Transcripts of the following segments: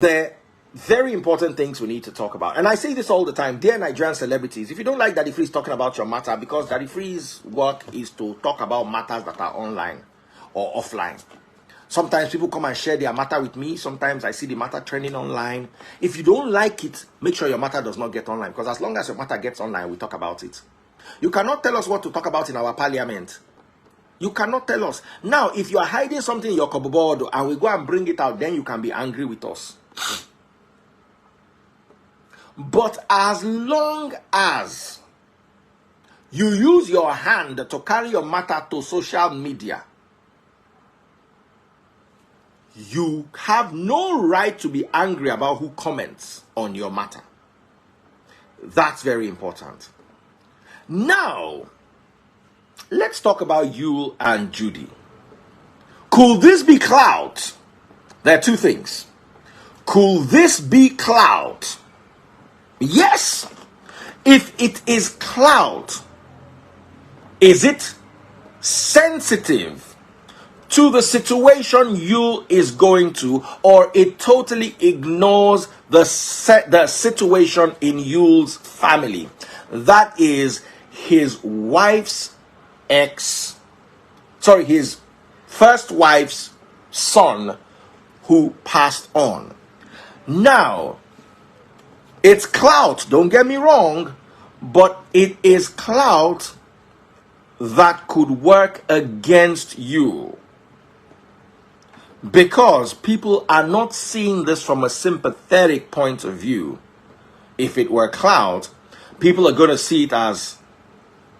The very important things we need to talk about, and I say this all the time, dear Nigerian celebrities, if you don't like Daddy Freeze talking about your matter, because Daddy Freeze's work is to talk about matters that are online or offline. Sometimes people come and share their matter with me. Sometimes I see the matter trending online. If you don't like it, make sure your matter does not get online, because as long as your matter gets online, we talk about it. You cannot tell us what to talk about in our parliament. You cannot tell us. Now, if you are hiding something in your cupboard and we go and bring it out, then you can be angry with us. But as long as you use your hand to carry your matter to social media, you have no right to be angry about who comments on your matter. That's very important. Now, let's talk about YUL and Judy. Could this be clout? There are two things. Could this be clout? Yes. If it is clout, is it sensitive to the situation YUL is going to, or it totally ignores the situation in YUL's family? That is his his first wife's son who passed on. Now, it's clout, don't get me wrong, but it is clout that could work against you, because people are not seeing this from a sympathetic point of view. If it were clout, people are going to see it as,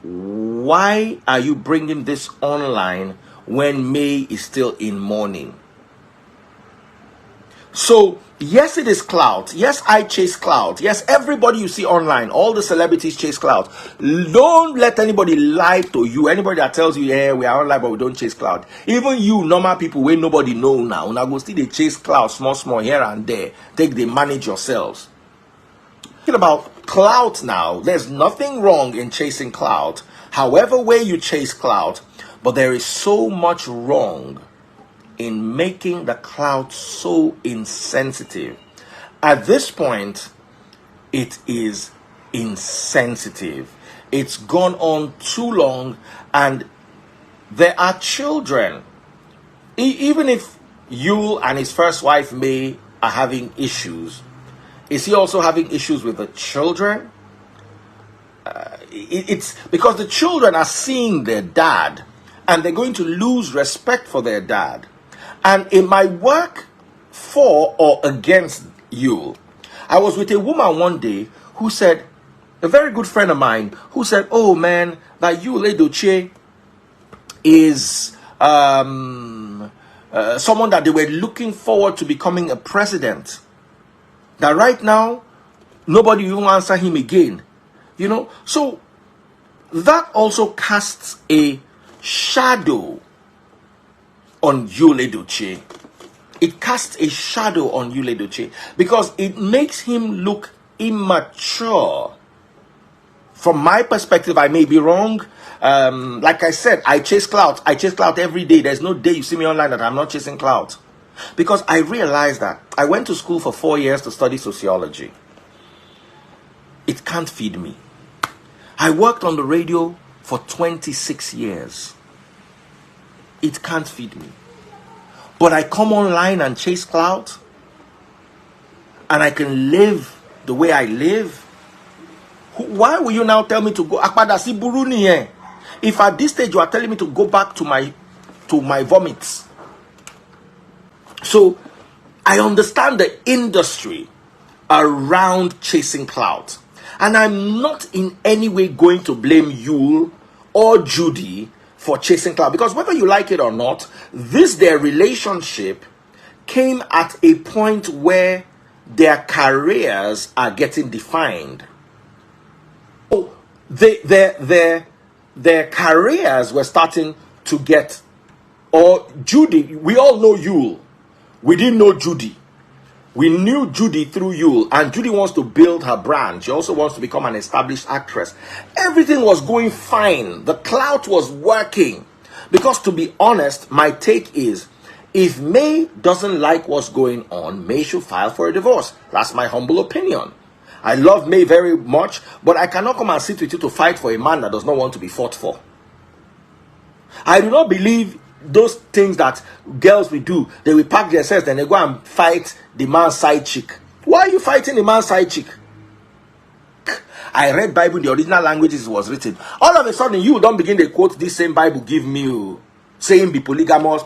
why are you bringing this online when May is still in mourning? So, yes, it is clout. Yes, I chase clout. Yes, everybody you see online, all the celebrities chase clout. Don't let anybody lie to you. Anybody that tells you, yeah, we are online, but we don't chase clout. Even you, normal people, where nobody know now, go still they chase clout, small, here and there. They manage yourselves. Talking about clout now, there's nothing wrong in chasing clout. However way you chase clout, but there is so much wrong in making the clout so insensitive. At this point, it is insensitive. It's gone on too long, and there are children. Even if YUL and his first wife May are having issues, is he also having issues with the children? It's because the children are seeing their dad, and they're going to lose respect for their dad. And it might work for or against YUL. I was with a woman one day who said, a very good friend of mine, who said, oh man, that YUL Edochie is someone that they were looking forward to becoming a president. That right now, nobody will answer him again. You know, so that also casts a shadow on YUL Edochie. It casts a shadow on YUL Edochie because it makes him look immature. From my perspective, I may be wrong. Like I said, I chase clout. I chase clout every day. There's no day you see me online that I'm not chasing clout. Because I realized that I went to school for 4 years to study sociology. It can't feed me. I worked on the radio for 26 years. It can't feed me. But I come online and chase clout, and I can live the way I live. Why will you now tell me to go? If at this stage you are telling me to go back to my vomits. So I understand the industry around chasing clout, and I'm not in any way going to blame YUL or Judy for chasing clout, because whether you like it or not, their relationship came at a point where their careers are getting defined. So their careers were starting to get, or Judy, we all know YUL. We didn't know Judy. We knew Judy through YUL, and Judy wants to build her brand. She also wants to become an established actress. Everything was going fine. The clout was working. Because to be honest, my take is, If May doesn't like what's going on, May should file for a divorce. That's my humble opinion. I love May very much, but I cannot come and sit with you to fight for a man that does not want to be fought for. I do not believe those things that girls will do. They will pack themselves, then they go and fight the man's side chick. Why are you fighting the man's side chick? I read Bible in the original languages it was written. All of a sudden, you don't begin to quote this same Bible, give me, saying be polygamous,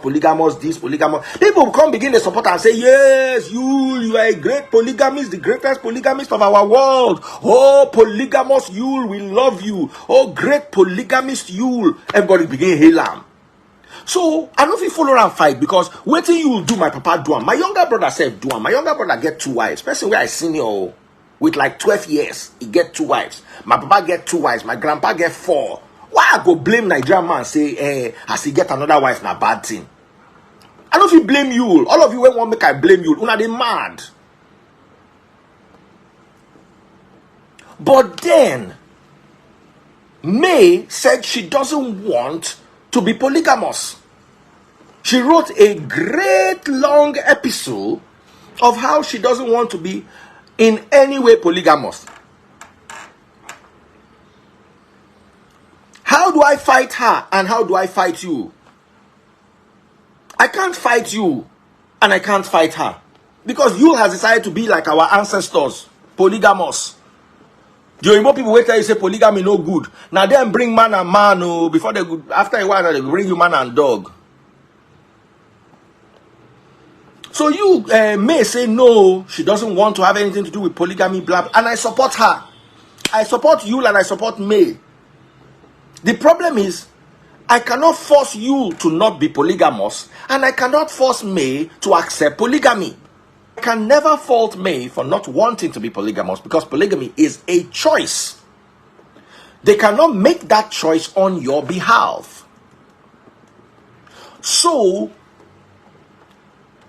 this, polygamous. People will come begin to support and say, yes, you are a great polygamist, the greatest polygamist of our world. Oh, polygamous YUL, we love you. Oh, great polygamist YUL. Everybody begin hail him. So, I don't feel follow and fight because waiting you will do, my papa do. My younger brother said do. My younger brother get 2 wives. Person where I senior with like 12 years, he get 2 wives. My papa get 2 wives. My grandpa get 4. Why I go blame Nigerian man say, as he get another wife na bad thing? I don't feel blame you. All of you when want make I blame you. Una they mad. But then, May said she doesn't want to be polygamous. She wrote a great long episode of how she doesn't want to be in any way polygamous. How do I fight her and how do I fight you? I can't fight you and I can't fight her because you has decided to be like our ancestors, polygamous. The Yoruba people wait till you say polygamy no good. Now them bring man and man before they go, after a while they bring you man and dog. So you may say no, she doesn't want to have anything to do with polygamy, blah, and I support her. I support you and I support May. The problem is, I cannot force you to not be polygamous, and I cannot force May to accept polygamy. I can never fault May for not wanting to be polygamous because polygamy is a choice. They cannot make that choice on your behalf. So,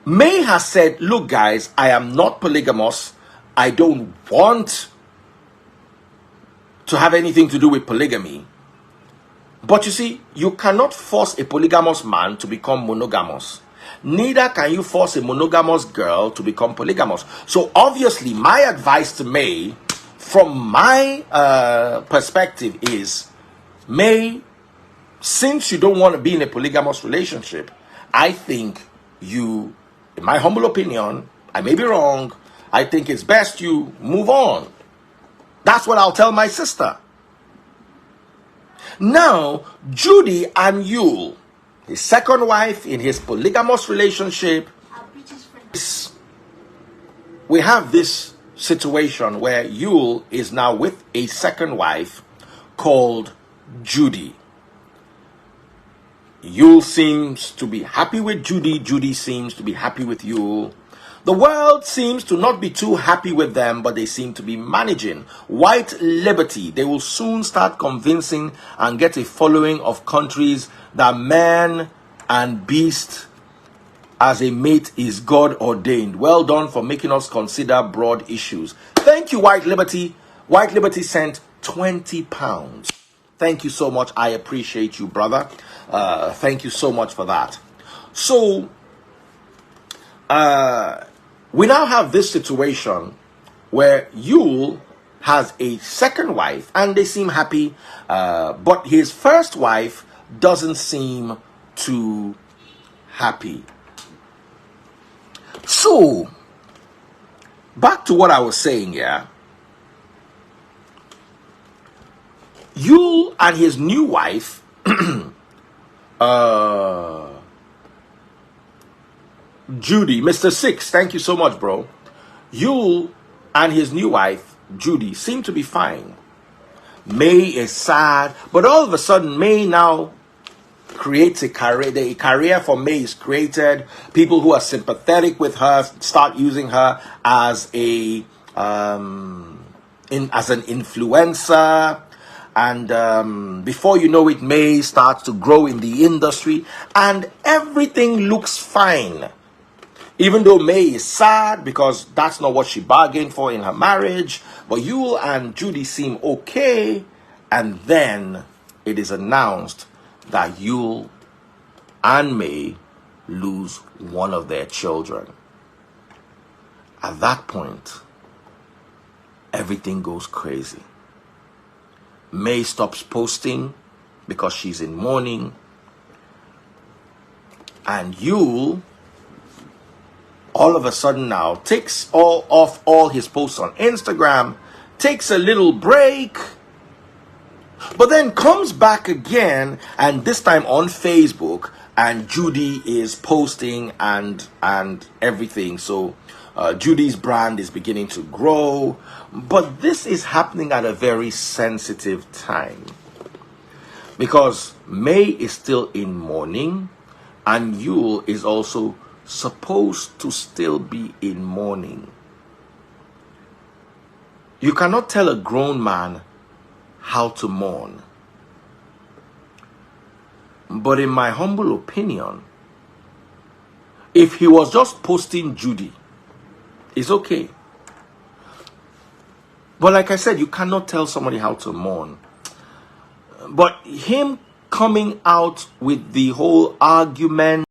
May has said, look guys, I am not polygamous. I don't want to have anything to do with polygamy. But you see, you cannot force a polygamous man to become monogamous. Neither can you force a monogamous girl to become polygamous. So obviously, my advice to May, from my perspective is, May, since you don't want to be in a polygamous relationship, I think you, in my humble opinion, I may be wrong, I think it's best you move on. That's what I'll tell my sister. Now, Judy and YUL, his second wife in his polygamous relationship, we have this situation where YUL is now with a second wife called Judy. YUL seems to be happy with Judy. Judy seems to be happy with YUL. The world seems to not be too happy with them, but they seem to be managing. White liberty. They will soon start convincing and get a following of countries that man and beast as a mate is God ordained. Well done for making us consider broad issues. Thank you, White Liberty. White Liberty sent £20. Thank you so much. I appreciate you, brother. Thank you so much for that. So, we now have this situation where YUL has a second wife and they seem happy, but his first wife doesn't seem too happy. So, back to what I was saying, yeah. YUL and his new wife, Judy, Mr. Six, thank you so much, bro. YUL and his new wife, Judy, seem to be fine. May is sad, but all of a sudden, May now creates a career. The career for May is created. People who are sympathetic with her start using her as a as an influencer. And before you know it, May starts to grow in the industry, and everything looks fine. Even though May is sad because that's not what she bargained for in her marriage, but YUL and Judy seem okay, and then it is announced that YUL and May lose one of their children. At that point, everything goes crazy. May stops posting because she's in mourning. And YUL, all of a sudden now, takes off all his posts on Instagram, takes a little break, but then comes back again, and this time on Facebook, and Judy is posting and everything. So Judy's brand is beginning to grow, but this is happening at a very sensitive time because May is still in mourning, and YUL is also supposed to still be in mourning. You cannot tell a grown man how to mourn. But in my humble opinion, if he was just posting Judy, it's okay. But like I said, you cannot tell somebody how to mourn. But him coming out with the whole argument